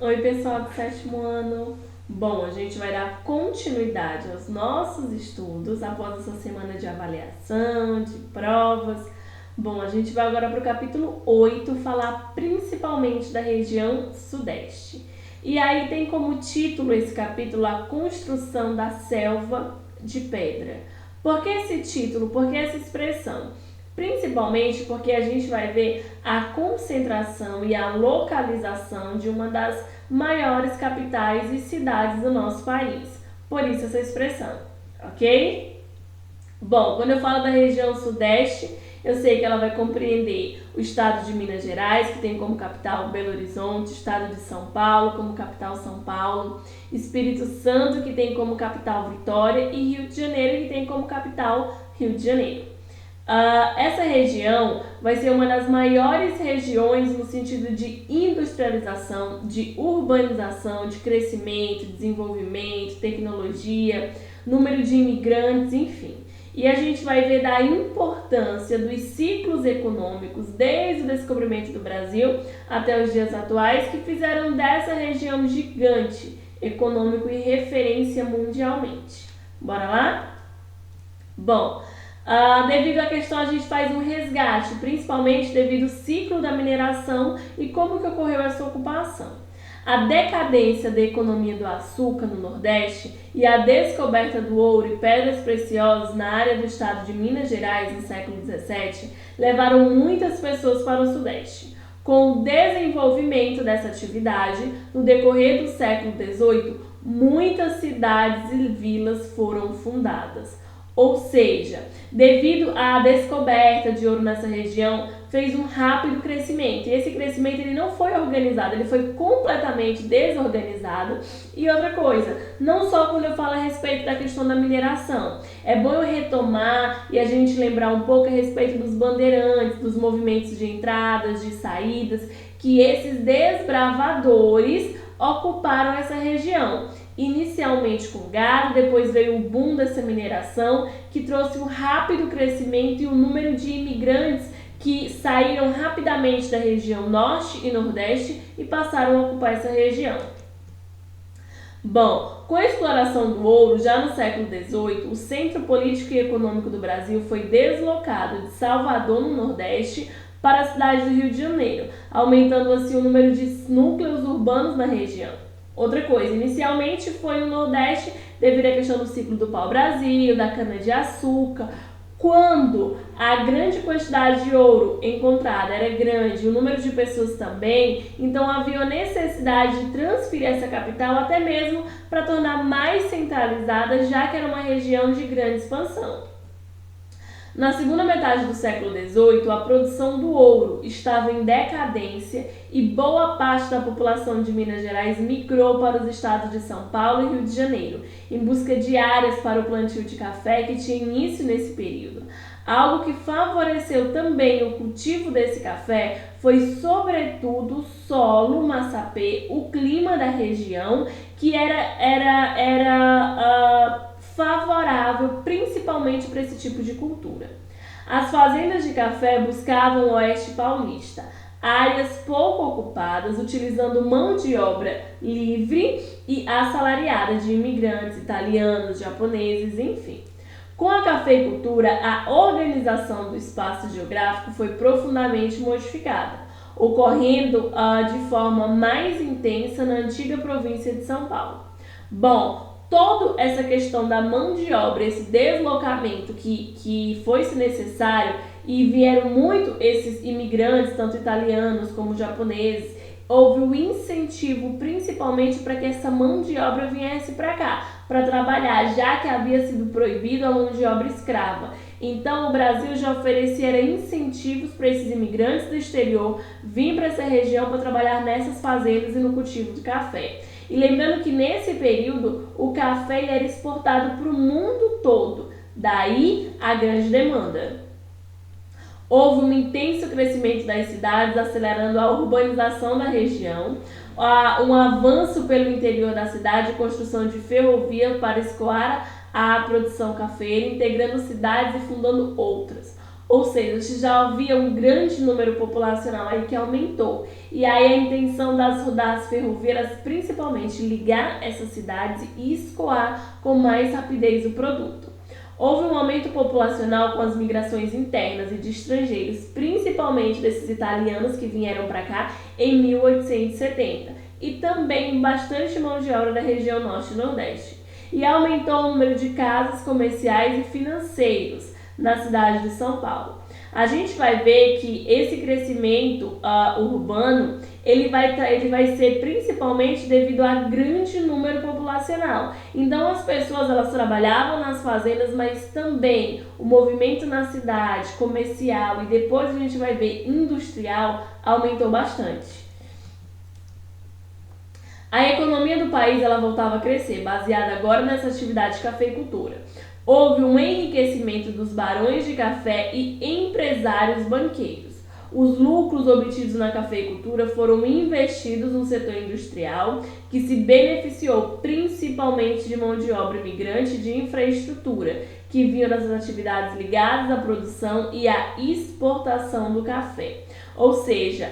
Oi, pessoal do sétimo ano. Bom, a gente vai dar continuidade aos nossos estudos após essa semana de avaliação, de provas. Bom, a gente vai agora para o capítulo 8 falar principalmente da região Sudeste. E aí tem como título esse capítulo a construção da selva de pedra. Por que esse título? Por que essa expressão? Principalmente porque a gente vai ver a concentração e a localização de uma das maiores capitais e cidades do nosso país. Por isso essa expressão, ok? Bom, quando eu falo da região Sudeste, eu sei que ela vai compreender o estado de Minas Gerais, que tem como capital Belo Horizonte, estado de São Paulo, como capital São Paulo, Espírito Santo, que tem como capital Vitória, e Rio de Janeiro, que tem como capital Rio de Janeiro. Essa região vai ser uma das maiores regiões no sentido de industrialização, de urbanização, de crescimento, desenvolvimento, tecnologia, número de imigrantes, enfim. E a gente vai ver da importância dos ciclos econômicos desde o descobrimento do Brasil até os dias atuais, que fizeram dessa região gigante econômico e referência mundialmente. Bora lá? Bom, devido à questão, a gente faz um resgate, principalmente devido ao ciclo da mineração e como que ocorreu essa ocupação. A decadência da economia do açúcar no Nordeste e a descoberta do ouro e pedras preciosas na área do estado de Minas Gerais no século XVII levaram muitas pessoas para o Sudeste. Com o desenvolvimento dessa atividade, no decorrer do século XVIII, muitas cidades e vilas foram fundadas. Ou seja, devido à descoberta de ouro nessa região, fez um rápido crescimento. E esse crescimento ele não foi organizado, ele foi completamente desorganizado. E outra coisa, não só quando eu falo a respeito da questão da mineração, é bom eu retomar e a gente lembrar um pouco a respeito dos bandeirantes, dos movimentos de entradas, de saídas, que esses desbravadores ocuparam essa região. Inicialmente com gado, depois veio o boom dessa mineração, que trouxe um rápido crescimento e o número de imigrantes que saíram rapidamente da região norte e nordeste e passaram a ocupar essa região. Bom, com a exploração do ouro, já no século XVIII, o centro político e econômico do Brasil foi deslocado de Salvador, no Nordeste, para a cidade do Rio de Janeiro, aumentando assim o número de núcleos urbanos na região. Outra coisa, inicialmente foi no Nordeste devido à questão do ciclo do pau-brasil, da cana-de-açúcar. Quando a grande quantidade de ouro encontrada era grande e o número de pessoas também, então havia necessidade de transferir essa capital até mesmo para tornar mais centralizada, já que era uma região de grande expansão. Na segunda metade do século XVIII, a produção do ouro estava em decadência e boa parte da população de Minas Gerais migrou para os estados de São Paulo e Rio de Janeiro, em busca de áreas para o plantio de café que tinha início nesse período. Algo que favoreceu também o cultivo desse café foi, sobretudo, o solo massapê, o clima da região, que era favorável principalmente para esse tipo de cultura. As fazendas de café buscavam o oeste paulista, áreas pouco ocupadas, utilizando mão de obra livre e assalariada de imigrantes italianos, japoneses, enfim. Com a cafeicultura, a organização do espaço geográfico foi profundamente modificada, ocorrendo de forma mais intensa na antiga província de São Paulo. Bom, toda essa questão da mão de obra, esse deslocamento que foi-se necessário e vieram muito esses imigrantes, tanto italianos como japoneses, houve um incentivo principalmente para que essa mão de obra viesse para cá, para trabalhar, já que havia sido proibido a mão de obra escrava. Então o Brasil já oferecia incentivos para esses imigrantes do exterior vir para essa região para trabalhar nessas fazendas e no cultivo de café. E lembrando que nesse período o café era exportado para o mundo todo, daí a grande demanda. Houve um intenso crescimento das cidades, acelerando a urbanização da região, um avanço pelo interior da cidade, construção de ferrovia para escoar a produção cafeira, integrando cidades e fundando outras. Ou seja, já havia um grande número populacional aí que aumentou. E aí a intenção das ferrovias, principalmente, ligar essas cidades e escoar com mais rapidez o produto. Houve um aumento populacional com as migrações internas e de estrangeiros, principalmente desses italianos que vieram para cá em 1870, e também bastante mão de obra da região norte e nordeste. E aumentou o número de casas comerciais e financeiros na cidade de São Paulo. A gente vai ver que esse crescimento urbano ele vai ser principalmente devido a grande número populacional. Então as pessoas elas trabalhavam nas fazendas, mas também o movimento na cidade, comercial e depois a gente vai ver industrial aumentou bastante. A economia do país ela voltava a crescer, baseada agora nessa atividade de cafeicultura. Houve um enriquecimento dos barões de café e empresários banqueiros. Os lucros obtidos na cafeicultura foram investidos no setor industrial, que se beneficiou principalmente de mão de obra imigrante e de infraestrutura, que vinham das atividades ligadas à produção e à exportação do café. Ou seja,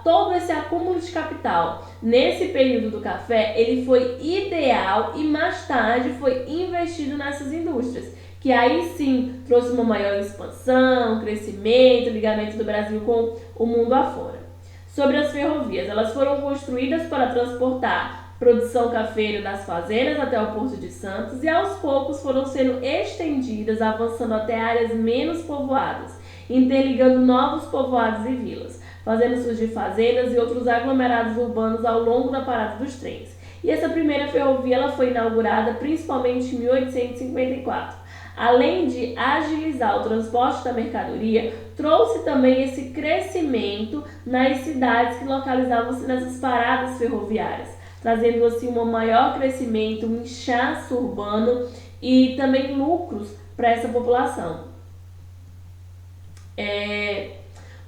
todo esse acúmulo de capital nesse período do café ele foi ideal e mais tarde foi investido nessas indústrias, que aí sim trouxe uma maior expansão, crescimento, ligamento do Brasil com o mundo afora. Sobre as ferrovias, elas foram construídas para transportar produção cafeira das fazendas até o Porto de Santos e aos poucos foram sendo estendidas, avançando até áreas menos povoadas, interligando novos povoados e vilas, fazendo surgir fazendas e outros aglomerados urbanos ao longo da parada dos trens. E essa primeira ferrovia ela foi inaugurada principalmente em 1854. Além de agilizar o transporte da mercadoria, trouxe também esse crescimento nas cidades que localizavam-se nessas paradas ferroviárias, trazendo assim um maior crescimento, um inchaço urbano e também lucros para essa população.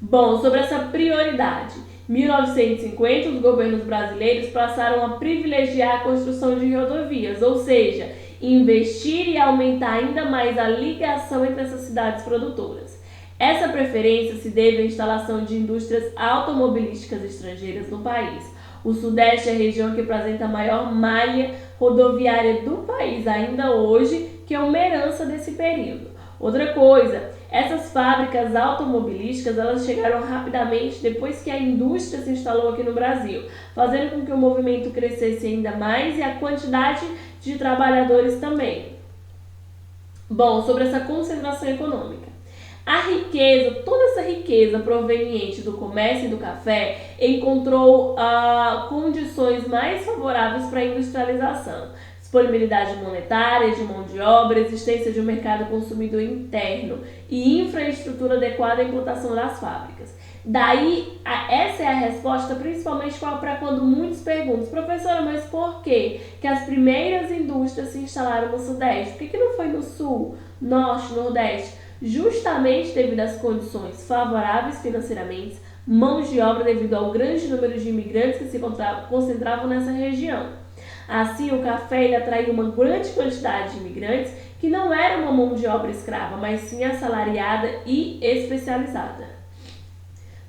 Bom, sobre essa prioridade, em 1950 os governos brasileiros passaram a privilegiar a construção de rodovias, ou seja, investir e aumentar ainda mais a ligação entre essas cidades produtoras. Essa preferência se deve à instalação de indústrias automobilísticas estrangeiras no país. O Sudeste é a região que apresenta a maior malha rodoviária do país ainda hoje, que é uma herança desse período. Outra coisa, essas fábricas automobilísticas elas chegaram rapidamente depois que a indústria se instalou aqui no Brasil, fazendo com que o movimento crescesse ainda mais e a quantidade de trabalhadores também. Bom, sobre essa concentração econômica. A riqueza, toda essa riqueza proveniente do comércio e do café encontrou condições mais favoráveis para a industrialização. Disponibilidade monetária, de mão de obra, existência de um mercado consumidor interno e infraestrutura adequada à implantação das fábricas. Daí, essa é a resposta principalmente para quando muitos perguntam, professora, mas por que as primeiras indústrias se instalaram no Sudeste? Por que não foi no Sul, Norte, Nordeste? Justamente devido às condições favoráveis financeiramente, mãos de obra devido ao grande número de imigrantes que se concentravam nessa região. Assim, o café ele atraiu uma grande quantidade de imigrantes que não era uma mão de obra escrava, mas sim assalariada e especializada.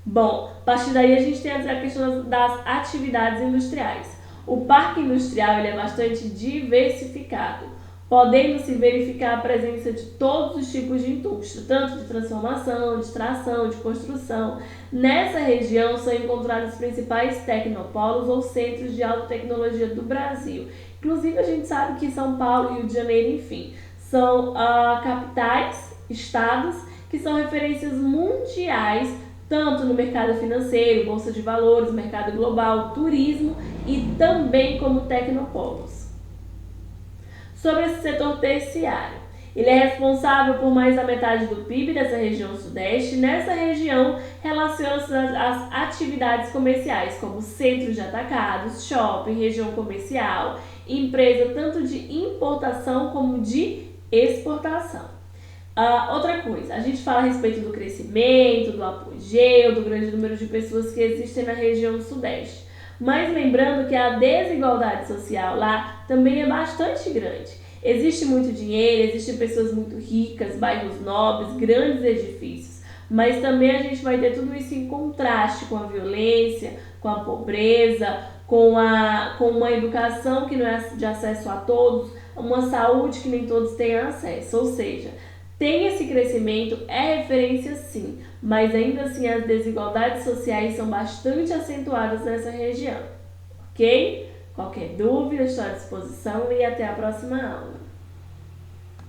Bom, a partir daí a gente tem a questão das atividades industriais. O parque industrial ele é bastante diversificado, podendo se verificar a presença de todos os tipos de indústria, tanto de transformação, de extração, de construção. Nessa região são encontrados os principais tecnopolos ou centros de alta tecnologia do Brasil. Inclusive a gente sabe que São Paulo e Rio de Janeiro, enfim, são capitais, estados que são referências mundiais, tanto no mercado financeiro, bolsa de valores, mercado global, turismo e também como tecnopolos. Sobre esse setor terciário, ele é responsável por mais da metade do PIB dessa região sudeste. Nessa região, relaciona-se às atividades comerciais, como centros de atacados, shopping, região comercial, empresa tanto de importação como de exportação. Outra coisa, a gente fala a respeito do crescimento, do apogeu, do grande número de pessoas que existem na região sudeste. Mas lembrando que a desigualdade social lá também é bastante grande. Existe muito dinheiro, existem pessoas muito ricas, bairros nobres, grandes edifícios, mas também a gente vai ter tudo isso em contraste com a violência, com a pobreza, com uma educação que não é de acesso a todos, uma saúde que nem todos têm acesso. Ou seja, tem esse crescimento, é referência sim, mas ainda assim as desigualdades sociais são bastante acentuadas nessa região, ok? Qualquer dúvida, estou à disposição e até a próxima aula.